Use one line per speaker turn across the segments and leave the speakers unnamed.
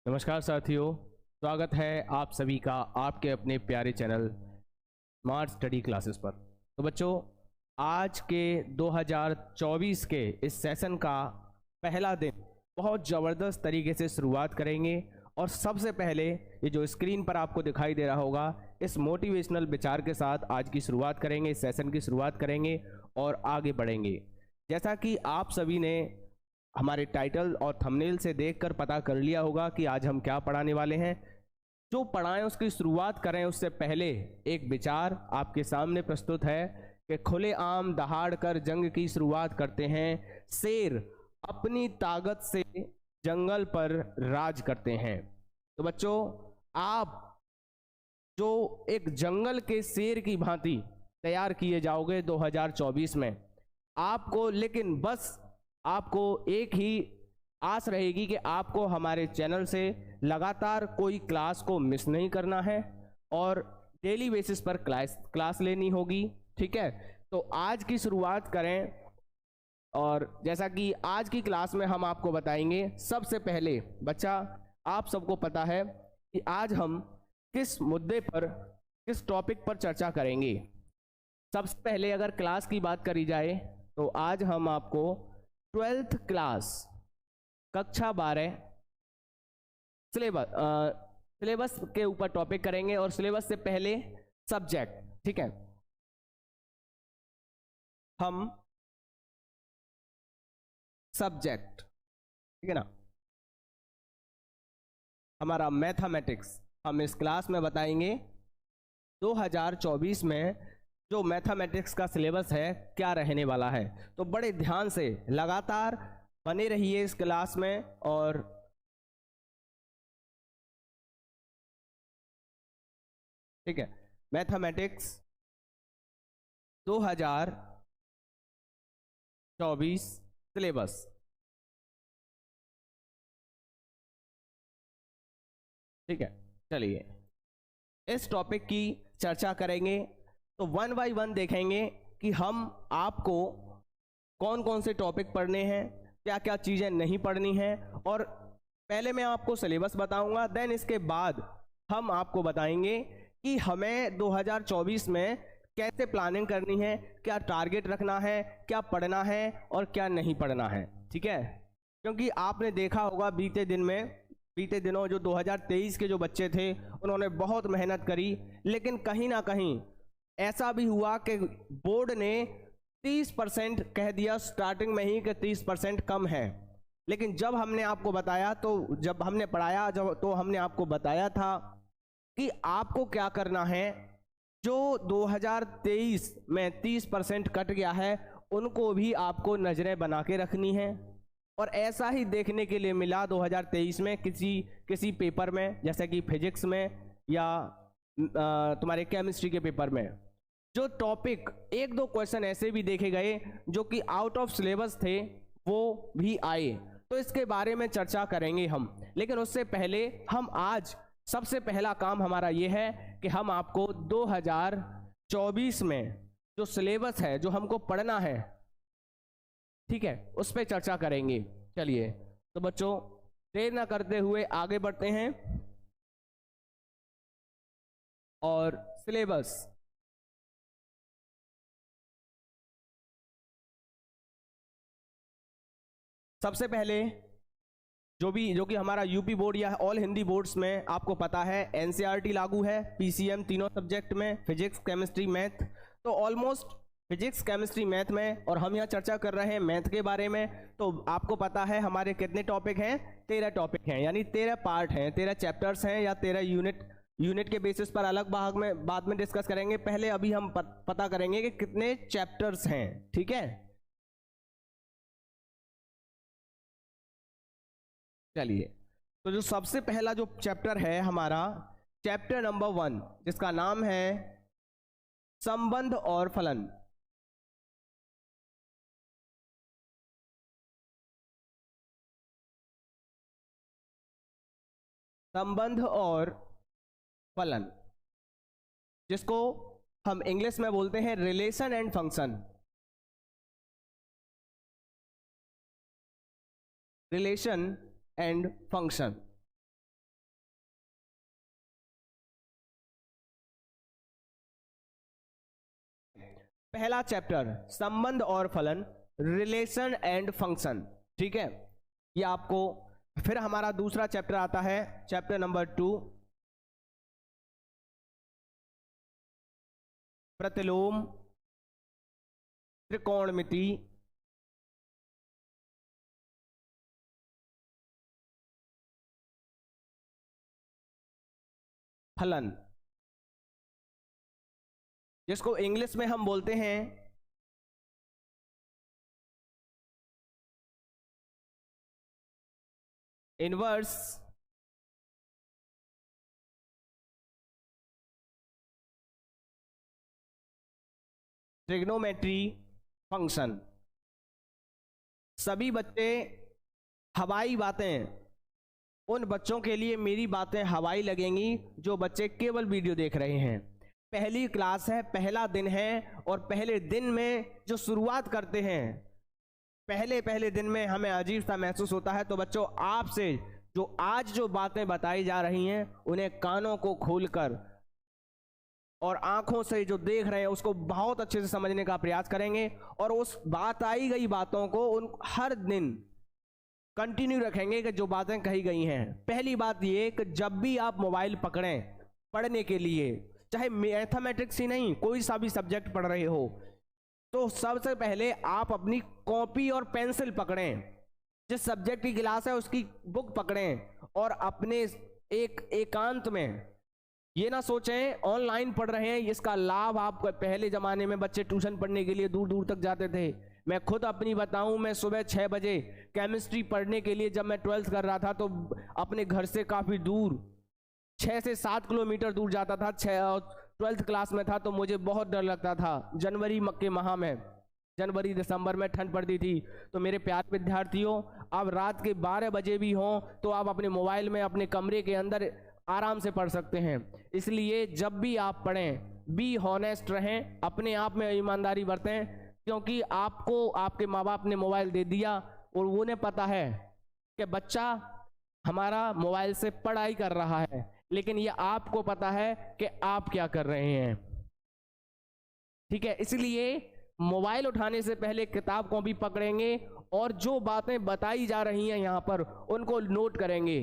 नमस्कार साथियों, स्वागत है आप सभी का आपके अपने प्यारे चैनल स्मार्ट स्टडी क्लासेस पर। तो बच्चों, आज के 2024 के इस सेशन का पहला दिन बहुत ज़बरदस्त तरीके से शुरुआत करेंगे। और सबसे पहले ये जो स्क्रीन पर आपको दिखाई दे रहा होगा, इस मोटिवेशनल विचार के साथ आज की शुरुआत करेंगे, इस सेशन की शुरुआत करेंगे और आगे बढ़ेंगे। जैसा कि आप सभी ने हमारे टाइटल और थंबनेल से देखकर पता कर लिया होगा कि आज हम क्या पढ़ाने वाले हैं। जो पढ़ाएं उसकी शुरुआत करें उससे पहले एक विचार आपके सामने प्रस्तुत है कि खुलेआम दहाड़ कर जंग की शुरुआत करते हैं, शेर अपनी ताकत से जंगल पर राज करते हैं। तो बच्चों, आप जो एक जंगल के शेर की भांति तैयार किए जाओगे 2024 में आपको, लेकिन बस आपको एक ही आस रहेगी कि आपको हमारे चैनल से लगातार कोई क्लास को मिस नहीं करना है और डेली बेसिस पर क्लास लेनी होगी। ठीक है, तो आज की शुरुआत करें। और जैसा कि आज की क्लास में हम आपको बताएंगे, सबसे पहले बच्चा आप सबको पता है कि आज हम किस मुद्दे पर, किस टॉपिक पर चर्चा करेंगे। सबसे पहले अगर क्लास की बात करी जाए तो आज हम आपको 12th क्लास कक्षा 12 सिलेबस के ऊपर टॉपिक करेंगे और सिलेबस से पहले सब्जेक्ट। ठीक है, हम सब्जेक्ट, ठीक है ना, हमारा मैथमेटिक्स हम इस क्लास में बताएंगे। 2024 में जो मैथमेटिक्स का सिलेबस है क्या रहने वाला है, तो बड़े ध्यान से लगातार बने रहिए इस क्लास में। और ठीक है, मैथमेटिक्स 2024 सिलेबस। ठीक है, चलिए इस टॉपिक की चर्चा करेंगे। तो वन बाय वन देखेंगे कि हम आपको कौन कौन से टॉपिक पढ़ने हैं, क्या क्या चीज़ें नहीं पढ़नी हैं। और पहले मैं आपको सिलेबस बताऊंगा, देन इसके बाद हम आपको बताएंगे कि हमें 2024 में कैसे प्लानिंग करनी है, क्या टारगेट रखना है, क्या पढ़ना है और क्या नहीं पढ़ना है। ठीक है, क्योंकि आपने देखा होगा बीते दिनों जो 2023 के जो बच्चे थे उन्होंने बहुत मेहनत करी, लेकिन कहीं ना कहीं ऐसा भी हुआ कि बोर्ड ने 30% कह दिया स्टार्टिंग में ही कि 30% कम है। लेकिन जब हमने आपको बताया, तो जब हमने पढ़ाया, तो हमने आपको बताया था कि आपको क्या करना है। जो 2023 में 30% कट गया है उनको भी आपको नजरें बना के रखनी है। और ऐसा ही देखने के लिए मिला 2023 में किसी पेपर में, जैसे कि फिजिक्स में या तुम्हारे केमिस्ट्री के पेपर में, जो टॉपिक एक दो क्वेश्चन ऐसे भी देखे गए जो कि आउट ऑफ सिलेबस थे वो भी आए। तो इसके बारे में चर्चा करेंगे हम। लेकिन उससे पहले हम आज सबसे पहला काम हमारा ये है कि हम आपको 2024 में जो सिलेबस है, जो हमको पढ़ना है, ठीक है, उस पर चर्चा करेंगे। चलिए तो बच्चों, देर ना करते हुए आगे बढ़ते हैं और सिलेबस सबसे पहले जो कि हमारा यूपी बोर्ड या ऑल हिंदी बोर्ड्स में आपको पता है एनसीईआरटी लागू है, पीसीएम तीनों सब्जेक्ट में, फिजिक्स केमिस्ट्री मैथ। तो ऑलमोस्ट फिजिक्स केमिस्ट्री मैथ में, और हम यहाँ चर्चा कर रहे हैं मैथ के बारे में। तो आपको पता है हमारे कितने टॉपिक हैं, 13 टॉपिक हैं, यानी 13 पार्ट हैं, 13 चैप्टर्स हैं या 13 यूनिट के बेसिस पर अलग भाग में बाद में डिस्कस करेंगे। पहले अभी हम पता करेंगे कि कितने चैप्टर्स हैं। ठीक है, चलिए तो जो सबसे पहला जो चैप्टर है हमारा, चैप्टर नंबर 1, जिसका नाम है संबंध और फलन। संबंध और फलन, जिसको हम इंग्लिश में बोलते हैं relation and function. Relation and function. पहला चैप्टर संबंध और फलन, रिलेशन एंड फंक्शन, ठीक है, ये आपको। फिर हमारा दूसरा चैप्टर आता है चैप्टर नंबर 2, प्रतिलोम, त्रिकोणमिति, फलन, जिसको इंग्लिश में हम बोलते हैं इनवर्स, ट्रिग्नोमेट्री फंक्शन। सभी बच्चे हवाई बातें, उन बच्चों के लिए मेरी बातें हवाई लगेंगी जो बच्चे केवल वीडियो देख रहे हैं। पहली क्लास है, पहला दिन है, और पहले दिन में जो शुरुआत करते हैं, पहले दिन में हमें अजीब सा महसूस होता है। तो बच्चों, आपसे जो आज जो बातें बताई जा रही हैं उन्हें कानों को खोलकर और आंखों से जो देख रहे हैं उसको बहुत अच्छे से समझने का प्रयास करेंगे, और उस बताई गई बातों को उन हर दिन कंटिन्यू रखेंगे कि जो बातें कही गई हैं। पहली बात ये कि जब भी आप मोबाइल पकड़ें पढ़ने के लिए, चाहे मैथमेटिक्स ही नहीं, कोई सा भी सब्जेक्ट पढ़ रहे हो, तो सबसे पहले आप अपनी कॉपी और पेंसिल पकड़ें। जिस सब्जेक्ट की क्लास है उसकी बुक पकड़ें, और अपने एकांत में ये ना सोचें ऑनलाइन पढ़ रहे हैं, इसका लाभ आप, पहले ज़माने में बच्चे ट्यूशन पढ़ने के लिए दूर दूर तक जाते थे। मैं खुद अपनी बताऊं, मैं सुबह 6 बजे केमिस्ट्री पढ़ने के लिए जब मैं 12th कर रहा था तो अपने घर से काफ़ी दूर 6 से 7 किलोमीटर दूर जाता था। 12th क्लास में था तो मुझे बहुत डर लगता था। जनवरी के माह में, जनवरी दिसंबर में ठंड पड़ती थी। तो मेरे प्यारे विद्यार्थियों, अब रात के 12 बजे भी हों तो आप अपने मोबाइल में अपने कमरे के अंदर आराम से पढ़ सकते हैं। इसलिए जब भी आप पढ़ें, बी हॉनेस्ट रहें, अपने आप में ईमानदारी बरतें, क्योंकि आपको आपके माँ बाप ने मोबाइल दे दिया और उन्हें पता है कि बच्चा हमारा मोबाइल से पढ़ाई कर रहा है, लेकिन ये आपको पता है कि आप क्या कर रहे हैं, ठीक है। इसलिए मोबाइल उठाने से पहले किताब कॉपी पकड़ेंगे और जो बातें बताई जा रही हैं यहाँ पर उनको नोट करेंगे।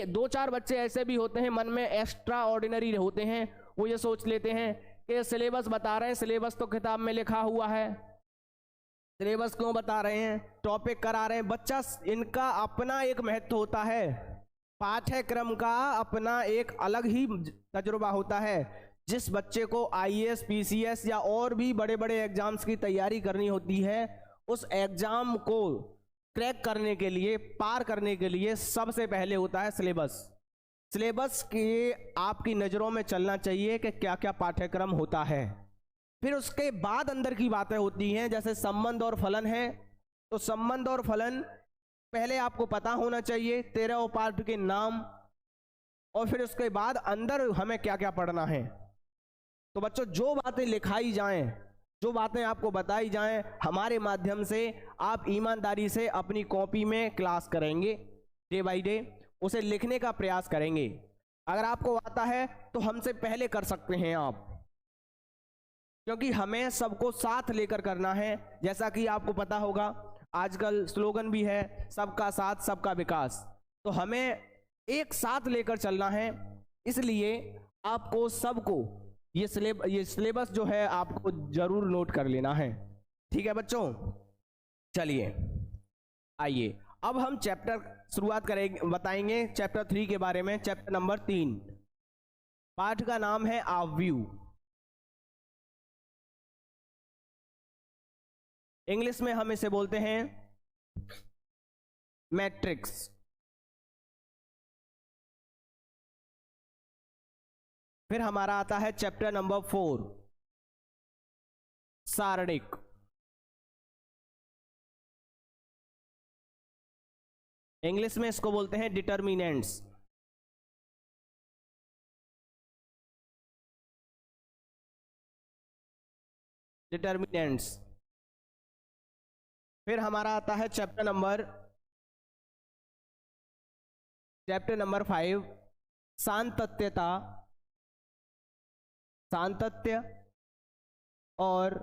2-4 बच्चे ऐसे भी होते हैं, मन में एक्स्ट्रा ऑर्डिनरी होते हैं, वो ये सोच लेते हैं कि सिलेबस बता रहे हैं, सिलेबस तो किताब में लिखा हुआ है, सिलेबस क्यों बता रहे हैं, टॉपिक करा रहे हैं। बच्चा, इनका अपना एक महत्व होता है, पाठ्यक्रम का अपना एक अलग ही तजुर्बा होता है। जिस बच्चे को IAS, PCS या और भी बड़े बड़े एग्जाम्स की तैयारी करनी होती है, उस एग्जाम को क्रैक करने के लिए, पार करने के लिए सबसे पहले होता है सिलेबस। सिलेबस के आपकी नज़रों में चलना चाहिए कि क्या क्या पाठ्यक्रम होता है। फिर उसके बाद अंदर की बातें होती हैं, जैसे संबंध और फलन है। तो संबंध और फलन पहले आपको पता होना चाहिए, 13 पार्ट के नाम, और फिर उसके बाद अंदर हमें क्या क्या पढ़ना है। तो बच्चों, जो बातें लिखाई जाएं, जो बातें आपको बताई जाएं हमारे माध्यम से, आप ईमानदारी से अपनी कॉपी में क्लास करेंगे, डे बाय डे उसे लिखने का प्रयास करेंगे। अगर आपको आता है तो हमसे पहले कर सकते हैं आप, क्योंकि हमें सबको साथ लेकर करना है। जैसा कि आपको पता होगा आजकल स्लोगन भी है, सबका साथ सबका विकास, तो हमें एक साथ लेकर चलना है। इसलिए आपको सबको ये सिलेबस जो है आपको जरूर नोट कर लेना है, ठीक है बच्चों। चलिए आइए अब हम चैप्टर शुरुआत करेंगे, बताएंगे चैप्टर 3 के बारे में। चैप्टर नंबर 3, पाठ का नाम है ऑब्व्यू। इंग्लिश में हम इसे बोलते हैं मैट्रिक्स। फिर हमारा आता है चैप्टर नंबर 4, सारणिक। इंग्लिश में इसको बोलते हैं डिटर्मिनेंट्स। डिटर्मिनेंट्स। फिर हमारा आता है चैप्टर नंबर 5, सांतत्यता, सांतत्य और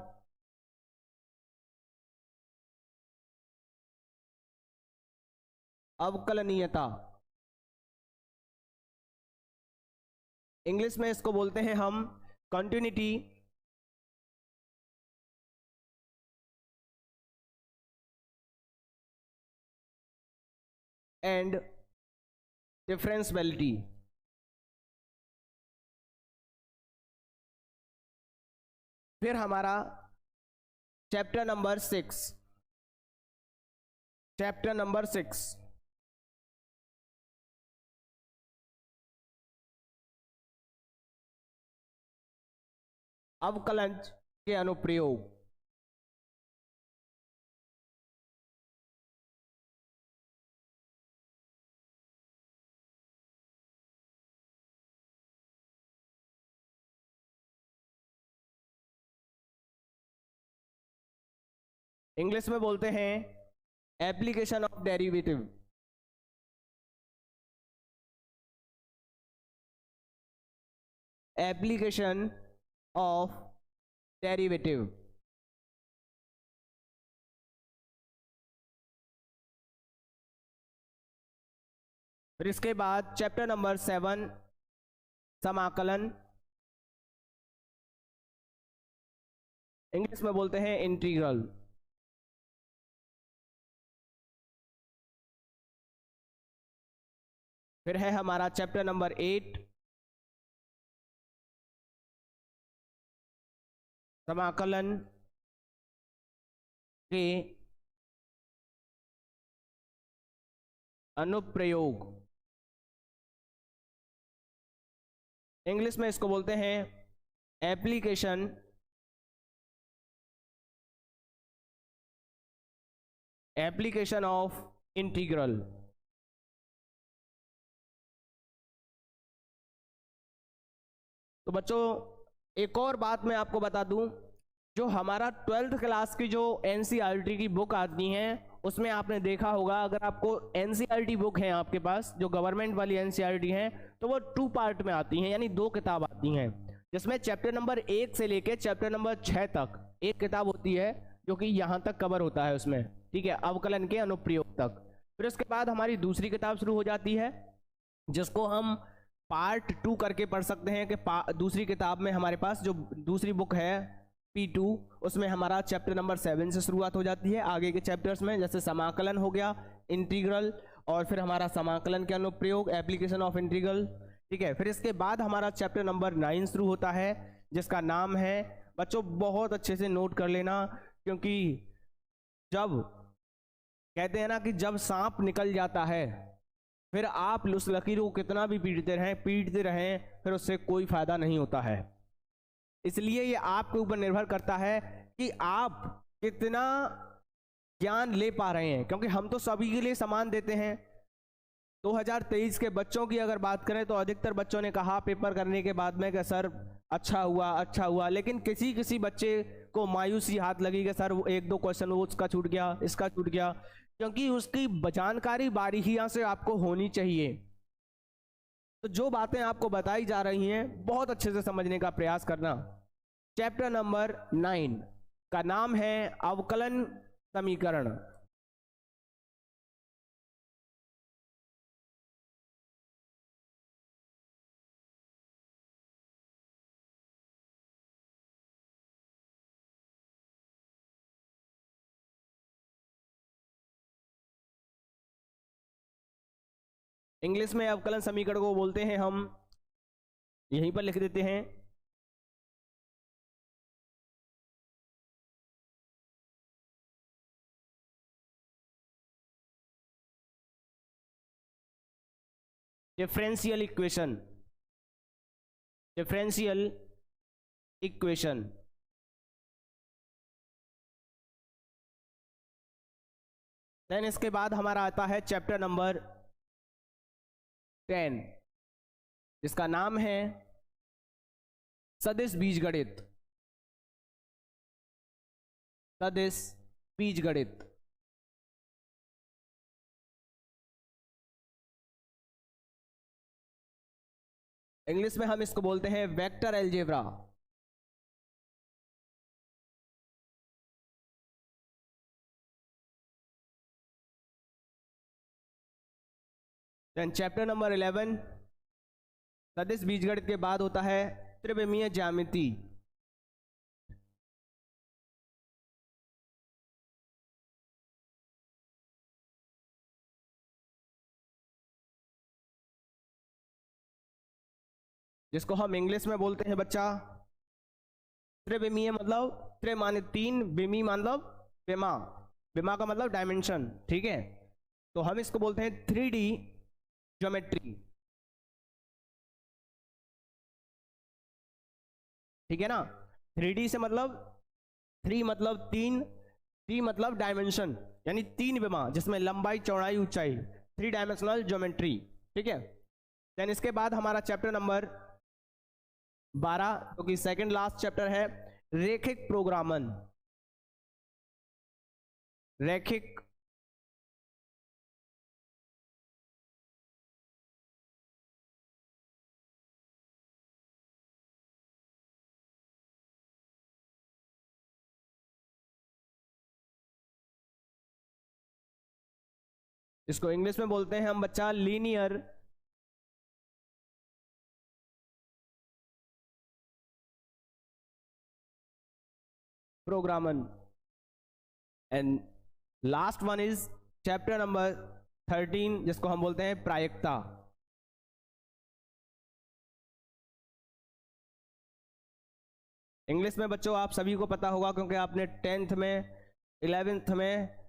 अवकलनीयता। इंग्लिश में इसको बोलते हैं हम कंटिन्यूटी एंड डिफरेंशियबिलिटी। फिर हमारा चैप्टर नंबर 6, चैप्टर नंबर 6 अवकलन के अनुप्रयोग। इंग्लिश में बोलते हैं application of derivative. Application of derivative. फिर इसके बाद चैप्टर नंबर 7 समाकलन। इंग्लिश में बोलते हैं इंटीग्रल। फिर है हमारा चैप्टर नंबर 8 समाकलन के अनुप्रयोग। इंग्लिश में इसको बोलते हैं एप्लीकेशन ऑफ इंटीग्रल। तो बच्चों एक और बात मैं आपको बता दूं, जो हमारा 12th क्लास की जो एनसीईआरटी की बुक आती हैं उसमें आपने देखा होगा, अगर आपको एनसीईआरटी बुक है आपके पास जो गवर्नमेंट वाली एनसीईआरटी है, तो वो 2 पार्ट में आती हैं, यानी 2 किताब आती हैं, जिसमें चैप्टर नंबर 1 से लेके चैप्टर नंबर 6 तक एक किताब होती है जो कि यहाँ तक कवर होता है उसमें, ठीक है, अवकलन के अनुप्रयोग तक। फिर उसके बाद हमारी दूसरी किताब शुरू हो जाती है जिसको हम पार्ट 2 करके पढ़ सकते हैं कि दूसरी किताब में हमारे पास जो दूसरी बुक है P2, उसमें हमारा चैप्टर नंबर 7 से शुरुआत हो जाती है आगे के चैप्टर्स में, जैसे समाकलन हो गया, इंटीग्रल, और फिर हमारा समाकलन के अनुप्रयोग, एप्लीकेशन ऑफ इंटीग्रल, ठीक है। फिर इसके बाद हमारा चैप्टर नंबर 9 शुरू होता है जिसका नाम है, बच्चों बहुत अच्छे से नोट कर लेना, क्योंकि जब कहते हैं ना कि जब सांप निकल जाता है फिर आप उस लकीर को कितना भी पीटते रहें फिर उससे कोई फायदा नहीं होता है। इसलिए ये आपके ऊपर निर्भर करता है कि आप कितना ज्ञान ले पा रहे हैं, क्योंकि हम तो सभी के लिए समान देते हैं। 2023 के बच्चों की अगर बात करें तो अधिकतर बच्चों ने कहा पेपर करने के बाद में कि सर अच्छा हुआ, लेकिन किसी किसी बच्चे को मायूसी हाथ लगी कि सर 1-2 क्वेश्चन वो उसका छूट गया, इसका छूट गया, क्योंकि उसकी जानकारी बारीकियां से आपको होनी चाहिए। तो जो बातें आपको बताई जा रही हैं बहुत अच्छे से समझने का प्रयास करना। चैप्टर नंबर 9 का नाम है अवकलन समीकरण। इंग्लिश में अवकलन समीकरण को बोलते हैं हम, यहीं पर लिख देते हैं, differential equation. Differential equation. Then इसके बाद हमारा आता है चैप्टर नंबर 10 जिसका नाम है सदिश बीजगणित। सदिश बीजगणित। इंग्लिश में हम इसको बोलते हैं vector algebra. Then chapter number 11 सदिश बीजगणित के बाद होता है त्रिविमीय ज्यामिति। जिसको हम इंग्लिश में बोलते हैं बच्चा त्रिविमीय, मतलब त्रि माने तीन, विमी मतलब विमा, विमा का मतलब डायमेंशन, ठीक है। तो हम इसको बोलते हैं 3D ज्योमेट्री, ठीक है ना। 3D से मतलब 3 मतलब तीन, D मतलब डायमेंशन, यानी तीन विमा जिसमें लंबाई चौड़ाई ऊंचाई, 3 डायमेंशनल ज्योमेट्री, ठीक है। देन इसके बाद हमारा चैप्टर नंबर 12 जो कि सेकंड लास्ट चैप्टर है, रेखिक प्रोग्रामन। रैखिक इसको इंग्लिश में बोलते हैं हम बच्चा linear programming. And last one is chapter number 13 जिसको हम बोलते हैं प्रायिकता। इंग्लिश में बच्चों आप सभी को पता होगा क्योंकि आपने 10th में 11th में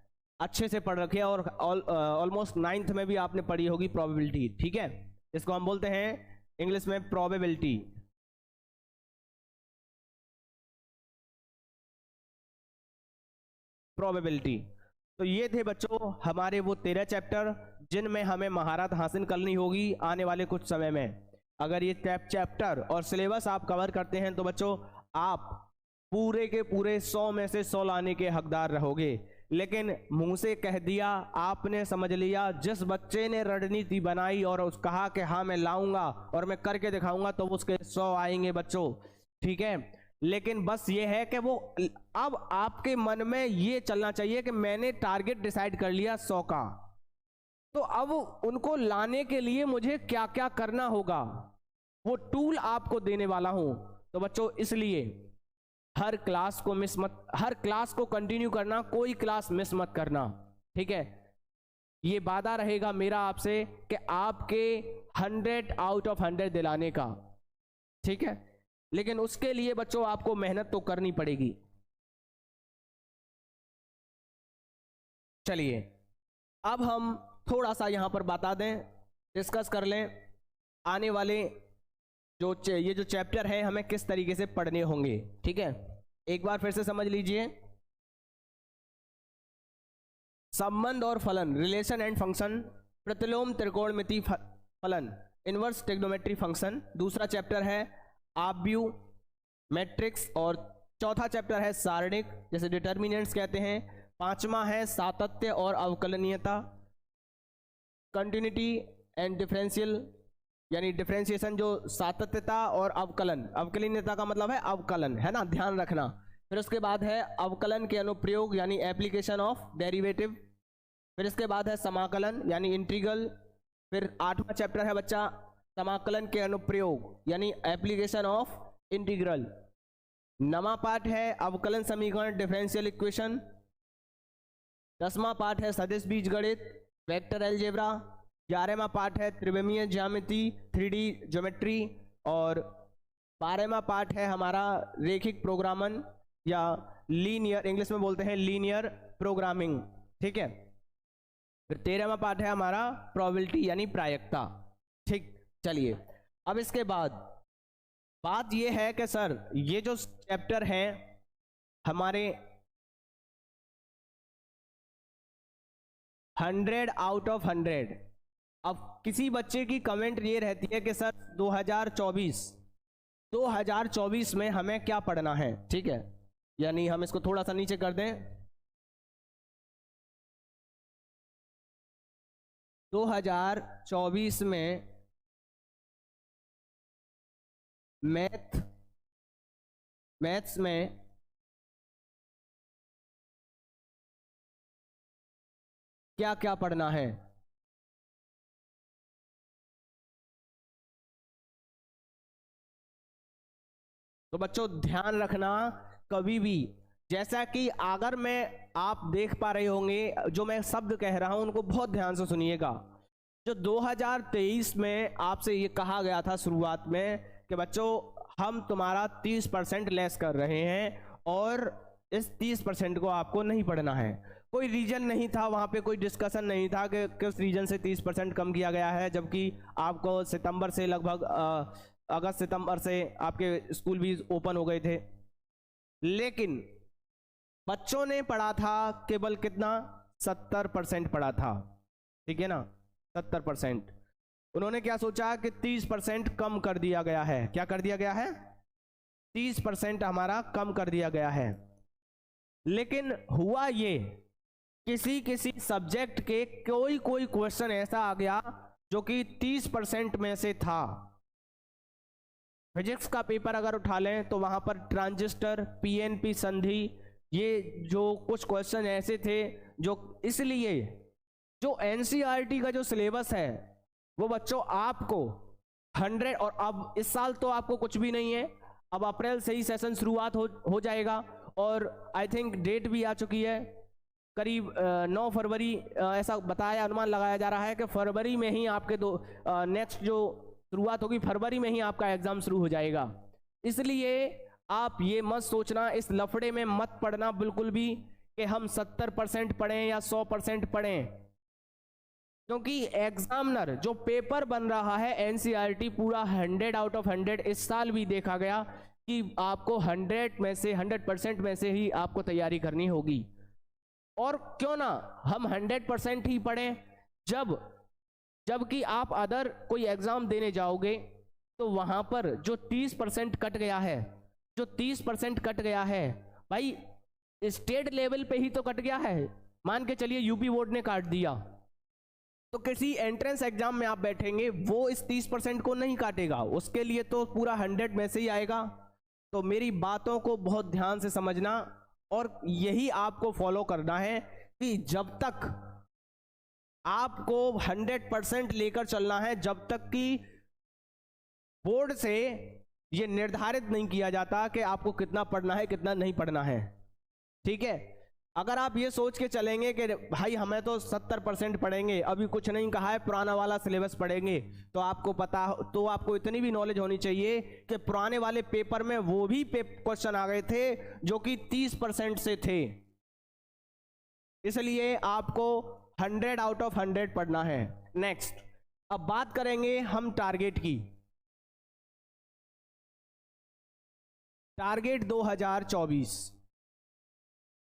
अच्छे से पढ़ रखे और ऑलमोस्ट 9th में भी आपने पढ़ी होगी प्रोबेबिलिटी, ठीक है। इसको हम बोलते हैं इंग्लिश में प्रोबेबिलिटी। प्रोबेबिलिटी। तो ये थे बच्चों हमारे वो 13 चैप्टर जिनमें हमें महारत हासिल करनी होगी आने वाले कुछ समय में। अगर ये चैप्टर और सिलेबस आप कवर करते हैं तो बच्चों आप पूरे के पूरे 100 में से 100 लाने के हकदार रहोगे। लेकिन मुंह से कह दिया आपने, समझ लिया, जिस बच्चे ने रणनीति बनाई और उस कहा कि हाँ मैं लाऊंगा और मैं करके दिखाऊंगा तो उसके 100 आएंगे बच्चों, ठीक है। लेकिन बस ये है कि वो अब आपके मन में ये चलना चाहिए कि मैंने टारगेट डिसाइड कर लिया 100 का, तो अब उनको लाने के लिए मुझे क्या क्या करना होगा वो टूल आपको देने वाला हूं। तो बच्चों इसलिए हर क्लास को मिस मत, हर क्लास को कंटिन्यू करना, कोई क्लास मिस मत करना, ठीक है। ये वादा रहेगा मेरा आपसे कि आपके 100 आउट ऑफ 100 दिलाने का, ठीक है। लेकिन उसके लिए बच्चों आपको मेहनत तो करनी पड़ेगी। चलिए अब हम थोड़ा सा यहां पर बता दें, डिस्कस कर लें आने वाले ये जो चैप्टर है हमें किस तरीके से पढ़ने होंगे, ठीक है। एक बार फिर से समझ लीजिए, संबंध और फलन, रिलेशन एंड फंक्शन, प्रतिलोम त्रिकोणमिति फलन, इनवर्स ट्रिग्नोमेट्री फंक्शन। दूसरा चैप्टर है आव्यूह, मैट्रिक्स, और चौथा चैप्टर है सारणिक जैसे डिटर्मिनेंट्स कहते हैं। पांचवा है सातत्य और अवकलनीयता, कंटिन्यूटी एंड डिफरेंशियल, यानी डिफरेंशिएशन जो सातत्यता और अवकलन, अवकलनीयता का मतलब है अवकलन, है ना, ध्यान रखना। फिर उसके बाद है अवकलन के अनुप्रयोग यानी एप्लीकेशन ऑफ डेरिवेटिव। फिर इसके बाद है समाकलन यानी इंटीग्रल। फिर 8वां चैप्टर है बच्चा समाकलन के अनुप्रयोग यानी एप्लीकेशन ऑफ इंटीग्रल। 9वां पार्ट है अवकलन समीकरण डिफरेंशियल इक्वेशन। 10वां पार्ट है सदिश बीजगणित वेक्टर अलजेब्रा। 11वां पार्ट है त्रिविमीय ज्यामिति 3D ज्योमेट्री। और 12वां पार्ट है हमारा रेखिक प्रोग्रामन या लीनियर, इंग्लिश में बोलते हैं लीनियर प्रोग्रामिंग, ठीक है। फिर 13वां पार्ट है हमारा प्रोबेबिलिटी यानी प्रायिकता, ठीक। चलिए अब इसके बाद बात ये है कि सर ये जो चैप्टर हैं हमारे 100 आउट ऑफ 100, अब किसी बच्चे की कमेंट ये रहती है कि सर 2024 में हमें क्या पढ़ना है, ठीक है। यानी हम इसको थोड़ा सा नीचे कर दें, 2024 में मैथ्स में क्या क्या पढ़ना है। तो बच्चों ध्यान रखना, कभी भी, जैसा कि अगर आप देख पा रहे होंगे जो मैं शब्द कह रहा हूं उनको बहुत ध्यान से सुनिएगा। जो 2023 में आपसे ये कहा गया था शुरुआत में कि बच्चों हम तुम्हारा 30% लेस कर रहे हैं और इस 30% को आपको नहीं पढ़ना है। कोई रीजन नहीं था वहाँ पे, कोई डिस्कशन नहीं था कि किस रीजन से 30% कम किया गया है, जबकि आपको सितंबर से लगभग अगस्त सितंबर से आपके स्कूल भी ओपन हो गए थे। लेकिन बच्चों ने पढ़ा था केवल कितना, 70% पढ़ा था, ठीक है ना, 70%। उन्होंने क्या सोचा कि 30% कम कर दिया गया है। क्या कर दिया गया है? 30% हमारा कम कर दिया गया है। लेकिन हुआ ये, किसी किसी सब्जेक्ट के कोई क्वेश्चन ऐसा आ गया जो कि 30% में से था। फिजिक्स का पेपर अगर उठा लें तो वहां पर ट्रांजिस्टर, पीएनपी संधि, ये जो कुछ क्वेश्चन ऐसे थे जो, इसलिए जो एनसीईआरटी का जो सिलेबस है वो बच्चों आपको 100, और अब इस साल तो आपको कुछ भी नहीं है, अब अप्रैल से ही सेशन शुरुआत हो जाएगा और आई थिंक डेट भी आ चुकी है, करीब 9 फरवरी ऐसा बताया, अनुमान लगाया जा रहा है कि फरवरी में ही आपके नेक्स्ट जो शुरुआत होगी, फरवरी में ही आपका एग्जाम शुरू हो जाएगा। इसलिए आप ये मत सोचना, इस लफड़े में मत पढ़ना बिल्कुल भी कि हम 70% पढ़ें या 100% पढ़ें, क्योंकि एग्जामिनर जो पेपर बन रहा है एनसीईआरटी पूरा 100 आउट ऑफ 100, इस साल भी देखा गया कि आपको 100% में से ही आपको तैयारी करनी होगी। और क्यों ना हम 100% ही पढ़ें, जबकि आप अदर कोई एग्जाम देने जाओगे तो वहां पर जो 30% कट गया है, जो 30% कट गया है भाई, स्टेट लेवल पे ही तो कट गया है। मान के चलिए यूपी बोर्ड ने काट दिया, तो किसी एंट्रेंस एग्जाम में आप बैठेंगे वो इस 30% को नहीं काटेगा, उसके लिए तो पूरा 100 में से ही आएगा। तो मेरी बातों को बहुत ध्यान से समझना और यही आपको फॉलो करना है कि जब तक आपको 100% लेकर चलना है, जब तक कि बोर्ड से ये निर्धारित नहीं किया जाता कि आपको कितना पढ़ना है कितना नहीं पढ़ना है, ठीक है। अगर आप ये सोच के चलेंगे कि भाई हमें तो 70% पढ़ेंगे, अभी कुछ नहीं कहा है, पुराना वाला सिलेबस पढ़ेंगे, तो आपको इतनी भी नॉलेज होनी चाहिए कि पुराने वाले पेपर में वो भी क्वेश्चन आ गए थे जो कि 30% से थे। इसलिए आपको 100 आउट ऑफ 100 पढ़ना है। नेक्स्ट, अब बात करेंगे हम टारगेट की। टारगेट 2024,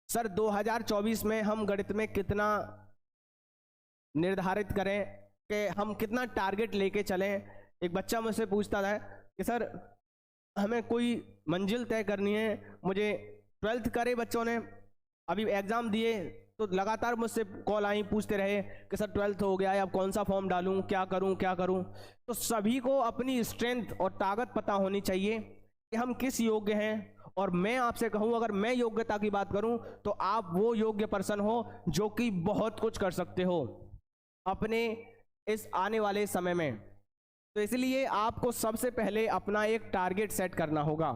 सर 2024 में हम गणित में कितना निर्धारित करें कि हम कितना टारगेट लेके चलें। एक बच्चा मुझसे पूछता था कि सर हमें कोई मंजिल तय करनी है, मुझे 12th करे बच्चों ने, अभी एग्जाम दिए तो लगातार मुझसे कॉल आई, पूछते रहे कि सर 12th हो गया है, अब कौन सा फॉर्म डालूं, क्या करूं। तो सभी को अपनी स्ट्रेंथ और ताकत पता होनी चाहिए कि हम किस योग्य हैं। और मैं आपसे कहूं, अगर मैं योग्यता की बात करूं तो आप वो योग्य पर्सन हो जो कि बहुत कुछ कर सकते हो अपने इस आने वाले समय में। तो इसलिए आपको सबसे पहले अपना एक टारगेट सेट करना होगा।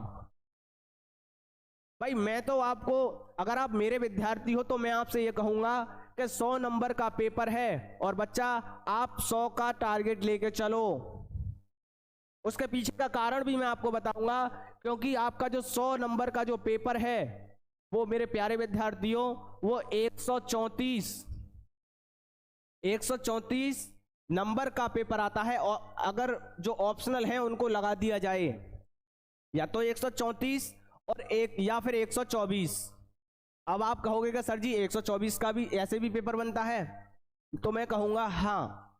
भाई मैं तो आपको, अगर आप मेरे विद्यार्थी हो तो मैं आपसे ये कहूंगा कि 100 नंबर का पेपर है और बच्चा आप 100 का टारगेट लेके चलो। उसके पीछे का कारण भी मैं आपको बताऊंगा, क्योंकि आपका जो 100 नंबर का जो पेपर है वो मेरे प्यारे विद्यार्थियों वो 134 नंबर का पेपर आता है। और अगर जो ऑप्शनल है उनको लगा दिया जाए, या तो 134 और एक या फिर 124। अब आप कहोगे कि सर जी 124 का भी ऐसे भी पेपर बनता है, तो मैं कहूंगा हाँ।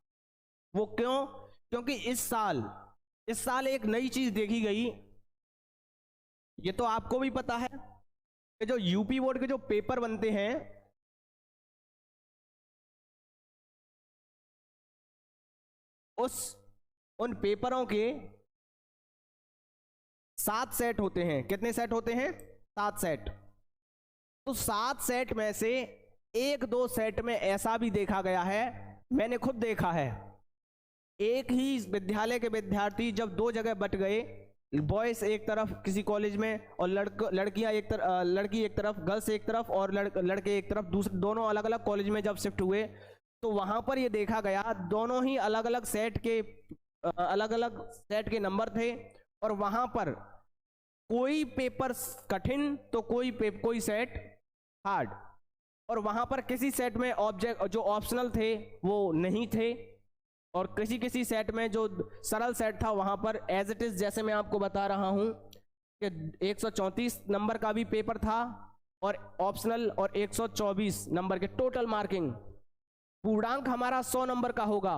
वो क्यों? क्योंकि इस साल एक नई चीज देखी गई, ये तो आपको भी पता है कि जो यूपी बोर्ड के जो पेपर बनते हैं उन पेपरों के 7 सेट होते हैं। कितने सेट होते हैं? 7 सेट। तो 7 सेट में से 1-2 सेट में ऐसा भी देखा गया है, मैंने खुद देखा है, एक ही विद्यालय के विद्यार्थी जब 2 जगह बट गए बॉयज एक तरफ किसी कॉलेज में और लड़कियां एक तरफ, लड़की एक तरफ, गर्ल्स एक तरफ और लड़के एक तरफ, दूसरे दोनों अलग अलग कॉलेज में जब शिफ्ट हुए तो वहां पर ये देखा गया दोनों ही अलग अलग सेट के नंबर थे और वहां पर कोई पेपर कठिन तो कोई सेट हार्ड, और वहां पर किसी सेट में ऑब्जेक्ट जो ऑप्शनल थे वो नहीं थे और किसी सेट में जो सरल सेट था वहां पर एज इट इज, जैसे मैं आपको बता रहा हूं कि 134 नंबर का भी पेपर था और ऑप्शनल और 124 नंबर के टोटल मार्किंग, पूर्णांक हमारा 100 नंबर का होगा,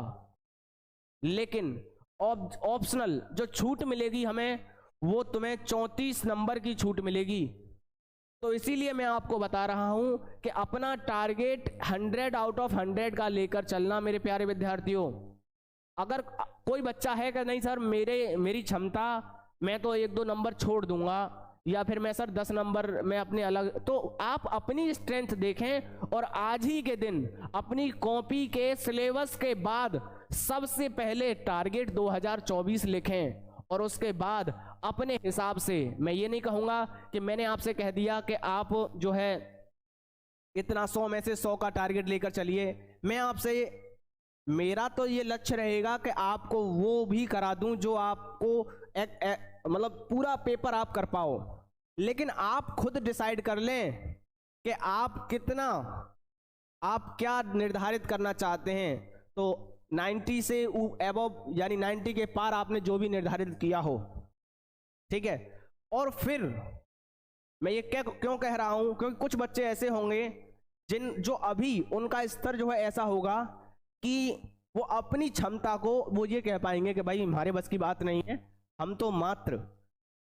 लेकिन ऑप्शनल जो छूट मिलेगी हमें वो तुम्हें 34 नंबर की छूट मिलेगी। तो इसीलिए मैं आपको बता रहा हूं कि अपना टारगेट 100 आउट ऑफ 100 का लेकर चलना मेरे प्यारे विद्यार्थियों। अगर कोई बच्चा है कि नहीं सर मेरी क्षमता, मैं तो 1-2 नंबर छोड़ दूंगा या फिर मैं सर 10 नंबर मैं अपने अलग, तो आप अपनी स्ट्रेंथ देखें और आज ही के दिन अपनी कॉपी के सिलेबस के बाद सबसे पहले टारगेट 2024 लिखें और उसके बाद अपने हिसाब से, मैं ये नहीं कहूंगा कि मैंने आपसे कह दिया कि आप जो है इतना 100 में से 100 का टारगेट लेकर चलिए। मैं आपसे, मेरा तो ये लक्ष्य रहेगा कि आपको वो भी करा दूं जो आपको मतलब पूरा पेपर आप कर पाओ, लेकिन आप खुद डिसाइड कर लें कि आप कितना, आप क्या निर्धारित करना चाहते हैं। तो 90 से अबव यानी 90 के पार आपने जो भी निर्धारित किया हो, ठीक है। और फिर मैं ये क्यों कह रहा हूं, क्योंकि कुछ बच्चे ऐसे होंगे जो अभी उनका स्तर जो है ऐसा होगा कि वो अपनी क्षमता को वो ये कह पाएंगे कि भाई हमारे बस की बात नहीं है, हम तो मात्र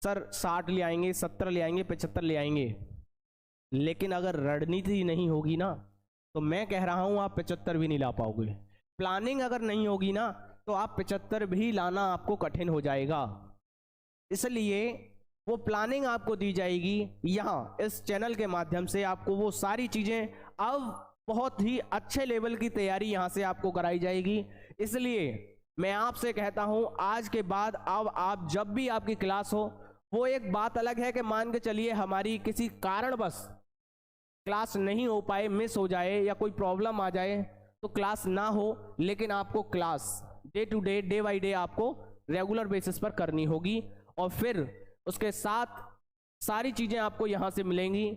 सर 60 ले आएंगे, 70 ले आएंगे, 75 ले आएंगे। लेकिन अगर रणनीति नहीं होगी ना तो मैं कह रहा हूं आप 75 भी नहीं ला पाओगे। प्लानिंग अगर नहीं होगी ना तो आप 75 भी लाना आपको कठिन हो जाएगा। इसलिए वो प्लानिंग आपको दी जाएगी यहाँ इस चैनल के माध्यम से, आपको वो सारी चीजें अब बहुत ही अच्छे लेवल की तैयारी यहाँ से आपको कराई जाएगी। इसलिए मैं आपसे कहता हूं आज के बाद अब आप जब भी आपकी क्लास हो, वो एक बात अलग है कि मान के चलिए हमारी किसी कारणवश क्लास नहीं हो पाए, मिस हो जाए या कोई प्रॉब्लम आ जाए तो क्लास ना हो, लेकिन आपको class day to day, day by day आपको रेगुलर बेसिस पर करनी होगी और फिर उसके साथ सारी चीजें आपको यहाँ से मिलेंगी,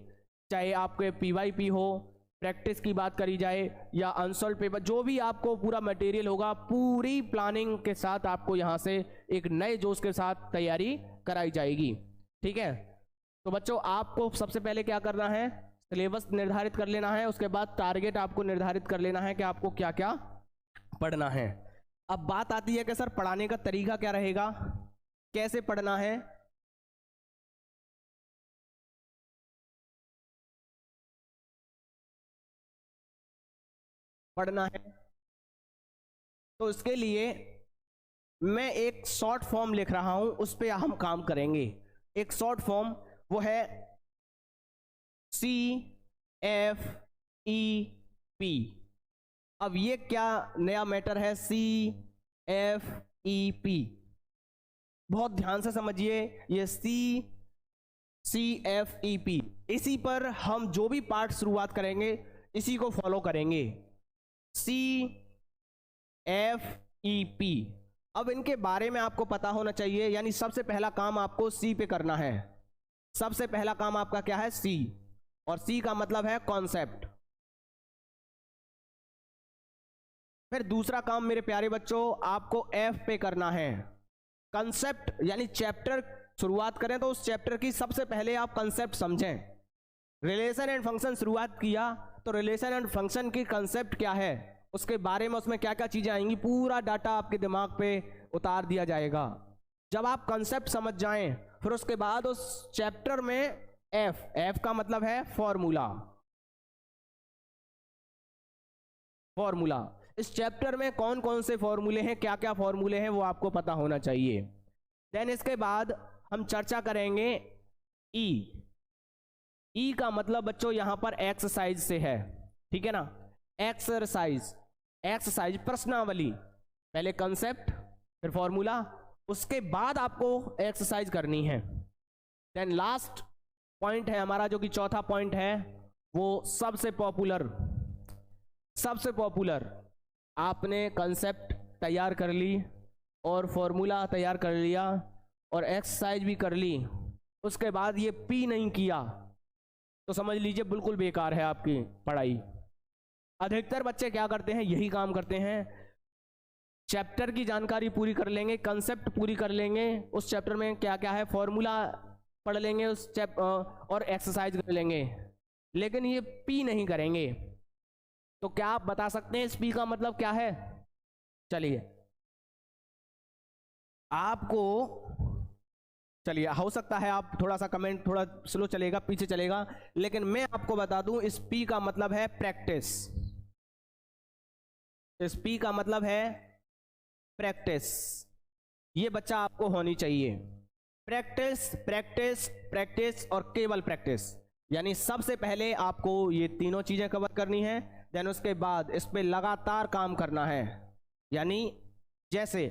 चाहे आपके PYP हो, प्रैक्टिस की बात करी जाए या अनसॉल्व पेपर, जो भी आपको पूरा मटेरियल होगा पूरी प्लानिंग के साथ आपको यहाँ से एक नए जोश के साथ तैयारी कराई जाएगी। ठीक है, तो बच्चों आपको सबसे पहले क्या करना है, सिलेबस निर्धारित कर लेना है, उसके बाद टारगेट आपको निर्धारित कर लेना है कि आपको क्या क्या पढ़ना है। अब बात आती है कि सर पढ़ाने का तरीका क्या रहेगा, कैसे पढ़ना है। तो इसके लिए मैं एक शॉर्ट फॉर्म लिख रहा हूं, उस पर हम काम करेंगे। एक शॉर्ट फॉर्म वो है CFEP। अब ये क्या नया मैटर है CFEP, बहुत ध्यान से समझिए। ये CFEP, इसी पर हम जो भी पार्ट शुरुआत करेंगे इसी को फॉलो करेंगे। CFEP, अब इनके बारे में आपको पता होना चाहिए, यानी सबसे पहला काम आपको C पे करना है। सबसे पहला काम आपका क्या है, C, और C का मतलब है कॉन्सेप्ट। फिर दूसरा काम मेरे प्यारे बच्चों आपको F पे करना है, कंसेप्ट, यानी चैप्टर शुरुआत करें तो उस चैप्टर की सबसे पहले आप कंसेप्ट समझें। रिलेशन एंड फंक्शन शुरुआत किया तो रिलेशन एंड फंक्शन की कंसेप्ट क्या है, उसके बारे में उसमें क्या क्या चीजें आएंगी, पूरा डाटा आपके दिमाग पे उतार दिया जाएगा। जब आप कंसेप्ट समझ जाएं फिर उसके बाद उस चैप्टर में F का मतलब है फॉर्मूला। इस चैप्टर में कौन कौन से फॉर्मूले हैं, क्या क्या फॉर्मूले हैं, वो आपको पता होना चाहिए। देन इसके बाद हम चर्चा करेंगे E का मतलब बच्चों यहां पर एक्सरसाइज से है, ठीक है ना। एक्सरसाइज प्रश्नावली, पहले कंसेप्ट फिर फॉर्मूला, उसके बाद आपको एक्सरसाइज करनी है। देन लास्ट पॉइंट है हमारा, जो कि चौथा पॉइंट है, वो सबसे पॉपुलर आपने कंसेप्ट तैयार कर ली और फॉर्मूला तैयार कर लिया और एक्सरसाइज भी कर ली, उसके बाद ये पी नहीं किया तो समझ लीजिए बिल्कुल बेकार है आपकी पढ़ाई। अधिकतर बच्चे क्या करते हैं, यही काम करते हैं, चैप्टर की जानकारी पूरी कर लेंगे, कंसेप्ट पूरी कर लेंगे, उस चैप्टर में क्या क्या है फॉर्मूला पढ़ लेंगे उस और एक्सरसाइज कर लेंगे, लेकिन ये पी नहीं करेंगे। तो क्या आप बता सकते हैं इस पी का मतलब क्या है? चलिए आपको, चलिए हो सकता है आप थोड़ा सा कमेंट थोड़ा स्लो चलेगा, पीछे चलेगा, लेकिन मैं आपको बता दूं इस पी का मतलब है प्रैक्टिस। इस पी का मतलब है प्रैक्टिस। ये बच्चा आपको होनी चाहिए, प्रैक्टिस प्रैक्टिस प्रैक्टिस और केवल प्रैक्टिस। यानी सबसे पहले आपको ये तीनों चीजें कवर करनी है, देन उसके बाद इस पे लगातार काम करना है। यानी जैसे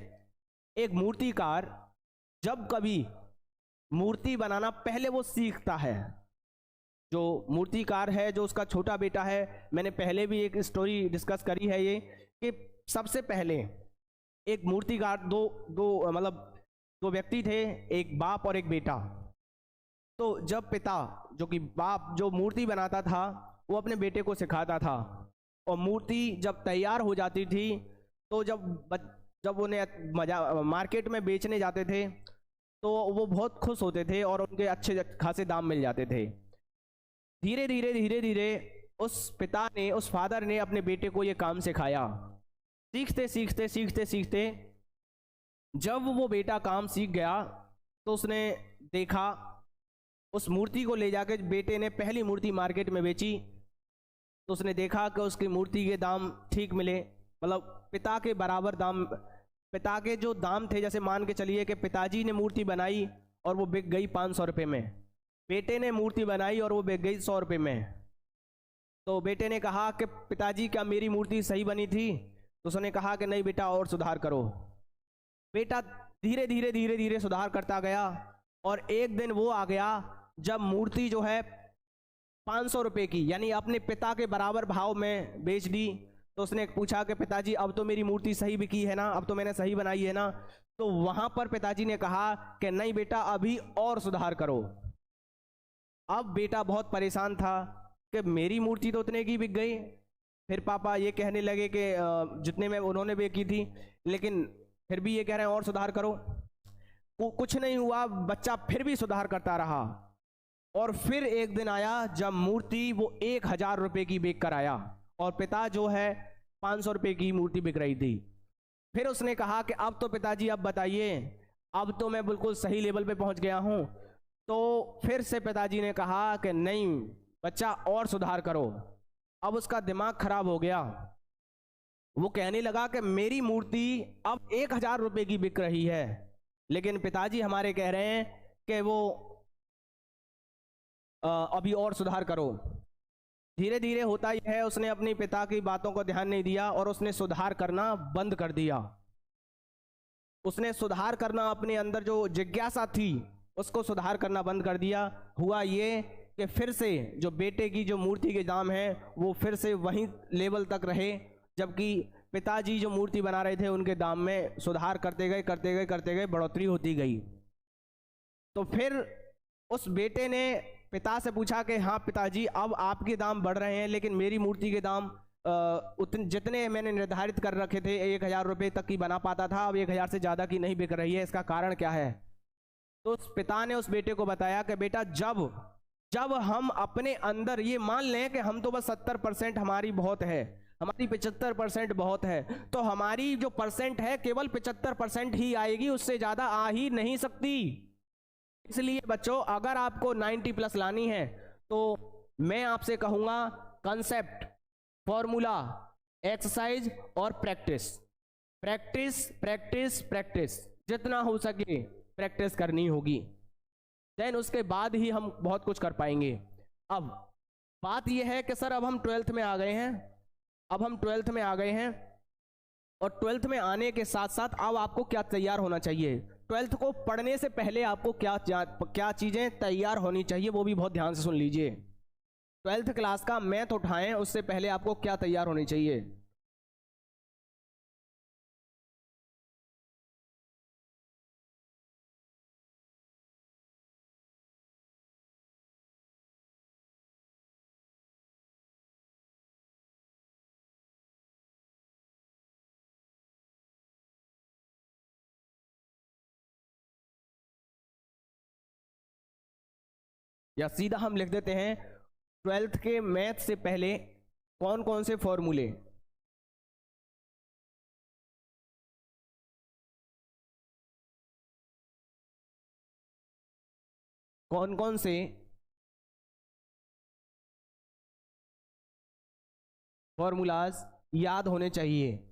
एक मूर्तिकार जब कभी मूर्ति बनाना पहले वो सीखता है, जो मूर्तिकार है, जो उसका छोटा बेटा है, मैंने पहले भी एक स्टोरी डिस्कस करी है ये, कि सबसे पहले एक मूर्तिकार दो व्यक्ति थे, एक बाप और एक बेटा। तो जब पिता जो कि बाप जो मूर्ति बनाता था वो अपने बेटे को सिखाता था, और मूर्ति जब तैयार हो जाती थी तो जब उन्हें मार्केट में बेचने जाते थे तो वो बहुत खुश होते थे और उनके अच्छे खासे दाम मिल जाते थे। धीरे धीरे उस फादर ने अपने बेटे को ये काम सिखाया। सीखते जब वो बेटा काम सीख गया तो उसने देखा, उस मूर्ति को ले जाकर बेटे ने पहली मूर्ति मार्केट में बेची तो उसने देखा कि उसकी मूर्ति के दाम ठीक मिले, मतलब पिता के बराबर दाम, पिता के जो दाम थे, जैसे मान के चलिए कि पिताजी ने मूर्ति बनाई और वो बिक गई 500 रुपये में, बेटे ने मूर्ति बनाई और वो बिक गई 100 रुपये में। तो बेटे ने कहा कि पिताजी क्या मेरी मूर्ति सही बनी थी? तो उसने कहा कि नहीं बेटा और सुधार करो। बेटा धीरे धीरे सुधार करता गया और एक दिन वो आ गया जब मूर्ति जो है 500 रुपये की, यानी अपने पिता के बराबर भाव में बेच दी। तो उसने पूछा कि पिताजी अब तो मेरी मूर्ति सही बिकी है ना, अब तो मैंने सही बनाई है ना? तो वहां पर पिताजी ने कहा कि नहीं बेटा अभी और सुधार करो। अब बेटा बहुत परेशान था कि मेरी मूर्ति तो उतने की बिक गई। फिर पापा ये कहने लगे कि जितने में उन्होंने बेची थी, लेकिन फिर भी ये कह रहे हैं और सुधार करो। कुछ नहीं हुआ, बच्चा फिर भी सुधार करता रहा और फिर एक दिन आया जब मूर्ति वो 1000 रुपये की बेच कर आया और पिता जो है 500 रुपये की मूर्ति बिक रही थी। फिर उसने कहा कि अब तो पिताजी अब बताइए, अब तो मैं बिल्कुल सही लेवल पे पहुंच गया हूं। तो फिर से पिताजी ने कहा कि नहीं बच्चा और सुधार करो। अब उसका दिमाग खराब हो गया, वो कहने लगा कि मेरी मूर्ति अब 1000 रुपये की बिक रही है, लेकिन पिताजी हमारे कह रहे हैं कि वो अभी और सुधार करो। धीरे धीरे होता यह है, उसने अपने पिता की बातों को ध्यान नहीं दिया और उसने सुधार करना बंद कर दिया। उसने सुधार करना, अपने अंदर जो जिज्ञासा थी उसको सुधार करना बंद कर दिया। हुआ ये कि फिर से जो बेटे की जो मूर्ति के दाम है वो फिर से वहीं लेवल तक रहे, जबकि पिताजी जो मूर्ति बना रहे थे उनके दाम में सुधार करते गए बढ़ोतरी होती गई। तो फिर उस बेटे ने पिता से पूछा कि हाँ पिताजी अब आपके दाम बढ़ रहे हैं, लेकिन मेरी मूर्ति के दाम जितने मैंने निर्धारित कर रखे थे 1000 रुपये तक की बना पाता था, अब 1000 से ज़्यादा की नहीं बिक रही है, इसका कारण क्या है? तो उस पिता ने उस बेटे को बताया कि बेटा जब हम अपने अंदर ये मान लें कि हम तो बस 70% हमारी बहुत है, हमारी 75% बहुत है, तो हमारी जो परसेंट है केवल 75% ही आएगी, उससे ज़्यादा आ ही नहीं सकती। इसलिए बच्चों अगर आपको 90+ लानी है तो मैं आपसे कहूँगा कंसेप्ट, फॉर्मूला, एक्सरसाइज और प्रैक्टिस जितना हो सके प्रैक्टिस करनी होगी। देन उसके बाद ही हम बहुत कुछ कर पाएंगे। अब बात यह है कि सर अब हम 12th में आ गए हैं, और 12th में आने के साथ साथ अब आपको क्या तैयार होना चाहिए? ट्वेल्थ को पढ़ने से पहले आपको क्या चीजें तैयार होनी चाहिए, वो भी बहुत ध्यान से सुन लीजिए। ट्वेल्थ क्लास का मैथ उठाएं, उससे पहले आपको क्या तैयार होनी चाहिए। या सीधा हम लिख देते हैं, ट्वेल्थ के मैथ से पहले कौन कौन से फॉर्मूले, कौन कौन से फॉर्मूलाज याद होने चाहिए।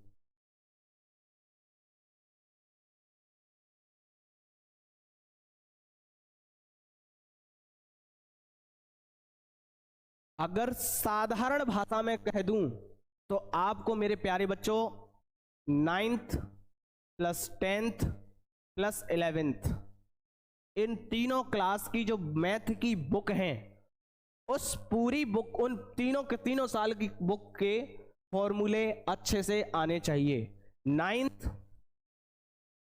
अगर साधारण भाषा में कह दूं तो आपको मेरे प्यारे बच्चों 9th plus 10th plus 11th इन तीनों क्लास की जो मैथ की बुक हैं, उस पूरी बुक, उन तीनों के तीनों साल की बुक के फॉर्मूले अच्छे से आने चाहिए। 9th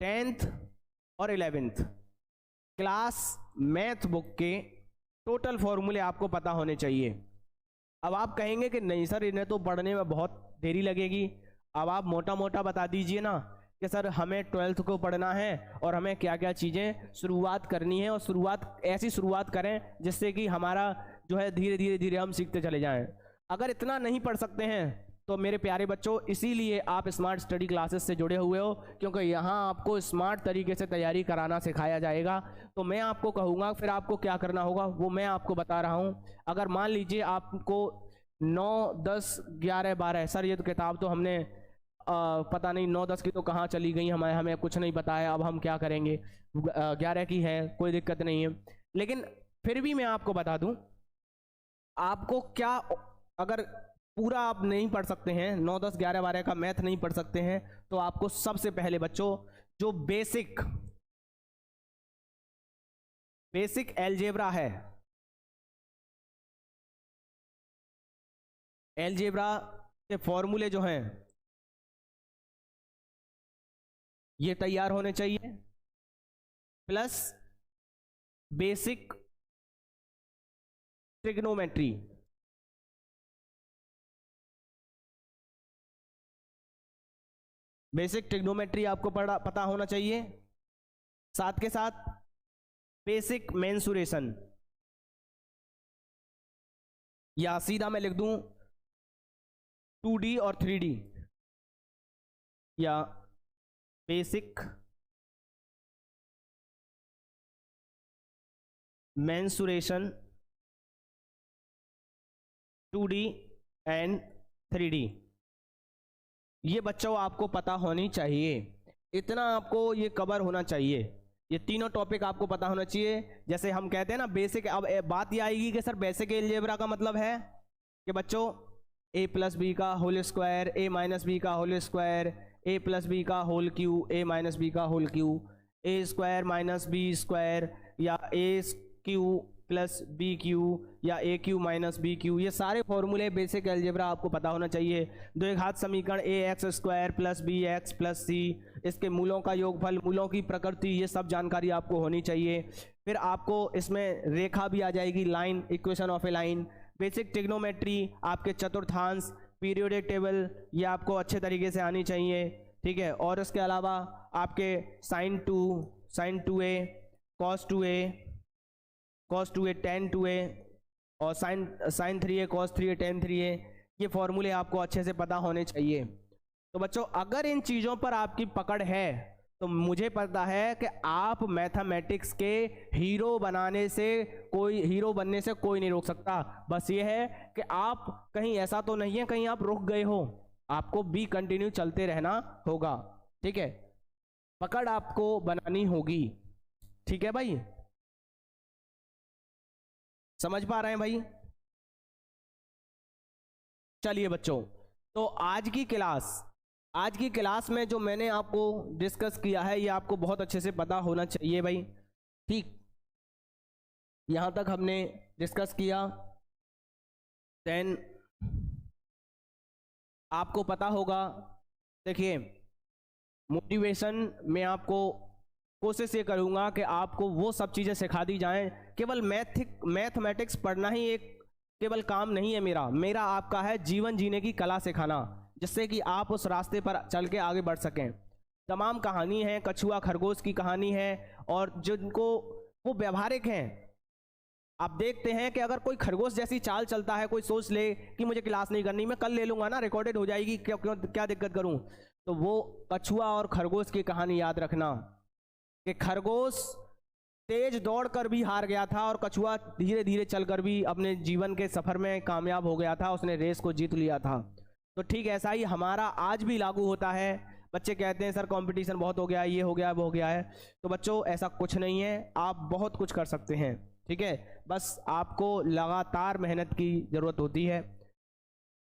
10th और 11th क्लास मैथ बुक के टोटल फॉर्मूले आपको पता होने चाहिए। अब आप कहेंगे कि नहीं सर, इन्हें तो पढ़ने में बहुत देरी लगेगी। अब आप मोटा मोटा बता दीजिए ना कि सर हमें ट्वेल्थ को पढ़ना है और हमें क्या क्या चीज़ें शुरुआत करनी है, और शुरुआत ऐसी शुरुआत करें जिससे कि हमारा जो है धीरे धीरे धीरे हम सीखते चले जाएं। अगर इतना नहीं पढ़ सकते हैं तो मेरे प्यारे बच्चों, इसीलिए आप स्मार्ट स्टडी क्लासेस से जुड़े हुए हो, क्योंकि यहाँ आपको स्मार्ट तरीके से तैयारी कराना सिखाया जाएगा। तो मैं आपको कहूँगा फिर आपको क्या करना होगा वो मैं आपको बता रहा हूँ। अगर मान लीजिए आपको 9, 10, 11, 12, सर ये तो किताब तो हमने पता नहीं 9, 10 की तो कहाँ चली गई, हमें कुछ नहीं पता है, अब हम क्या करेंगे। 11 की है, कोई दिक्कत नहीं है, लेकिन फिर भी मैं आपको बता दूं, आपको क्या, अगर पूरा आप नहीं पढ़ सकते हैं, 9, 10, 11, 12 का मैथ नहीं पढ़ सकते हैं, तो आपको सबसे पहले बच्चों जो बेसिक एलजेब्रा है, एलजेब्रा के फॉर्मूले जो हैं ये तैयार होने चाहिए, plus basic trigonometry. Basic trigonometry आपको पता होना चाहिए, साथ के साथ बेसिक मेंसुरेशन, या सीधा मैं लिख दूं 2D और 3D, या basic mensuration 2D and 3D, ये बच्चों आपको पता होनी चाहिए। इतना आपको ये कवर होना चाहिए, ये तीनों टॉपिक आपको पता होना चाहिए। जैसे हम कहते हैं ना बेसिक, अब बात ये आएगी कि सर बेसिक एलजेब्रा का मतलब है कि बच्चों a प्लस बी का whole square, a minus B का whole square, a plus B का whole cube, a minus B का whole cube, a square minus B square, या a cube plus B cube, या A cube minus B cube, ये सारे फॉर्मूले basic algebra आपको पता होना चाहिए। दो एक हाथ समीकरण A X square plus B X plus C, इसके मूलों का योगफल, मूलों की प्रकृति, ये सब जानकारी आपको होनी चाहिए। फिर आपको इसमें रेखा भी आ जाएगी, line, equation of A line, basic trigonometry, आपके चतुर्थांश, पीरियोडिक टेबल, ये आपको अच्छे तरीके से आनी चाहिए, ठीक है। और इसके अलावा आपके sign 2a, cos 2a, tan 2a, और sign 3a, cos 3a, tan 3a, ये फॉर्मूले आपको अच्छे से पता होने चाहिए। तो बच्चों अगर इन चीज़ों पर आपकी पकड़ है तो मुझे पता है कि आप मैथमेटिक्स के हीरो बनने से कोई नहीं रोक सकता। बस ये है कि आप कहीं ऐसा तो नहीं है कहीं आप रुक गए हो, आपको भी कंटिन्यू चलते रहना होगा, ठीक है। पकड़ आपको बनानी होगी, ठीक है भाई, समझ पा रहे हैं भाई। चलिए बच्चों, तो आज की क्लास आज की क्लास में जो मैंने आपको डिस्कस किया है ये आपको बहुत अच्छे से पता होना चाहिए भाई, ठीक। यहाँ तक हमने डिस्कस किया, देन आपको पता होगा। देखिए, मोटिवेशन में आपको कोशिश ये करूँगा कि आपको वो सब चीज़ें सिखा दी जाएं। केवल मैथमेटिक्स पढ़ना ही एक केवल काम नहीं है मेरा आपका है जीवन जीने की कला सिखाना, जिससे कि आप उस रास्ते पर चल के आगे बढ़ सकें। तमाम कहानी है, कछुआ खरगोश की कहानी है, और जिनको वो व्यवहारिक हैं। आप देखते हैं कि अगर कोई खरगोश जैसी चाल चलता है, कोई सोच ले कि मुझे क्लास नहीं करनी, मैं कल ले लूँगा ना, रिकॉर्डेड हो जाएगी, क्या दिक्कत करूँ। तो वो कछुआ और खरगोश की कहानी याद रखना कि खरगोश तेज दौड़कर भी हार गया था और कछुआ धीरे धीरे चलकर भी अपने जीवन के सफ़र में कामयाब हो गया था, उसने रेस को जीत लिया था। तो ठीक ऐसा ही हमारा आज भी लागू होता है। बच्चे कहते हैं सर कंपटीशन बहुत हो गया है, ये हो गया है, वो हो गया है। तो बच्चों ऐसा कुछ नहीं है, आप बहुत कुछ कर सकते हैं, ठीक है। बस आपको लगातार मेहनत की ज़रूरत होती है।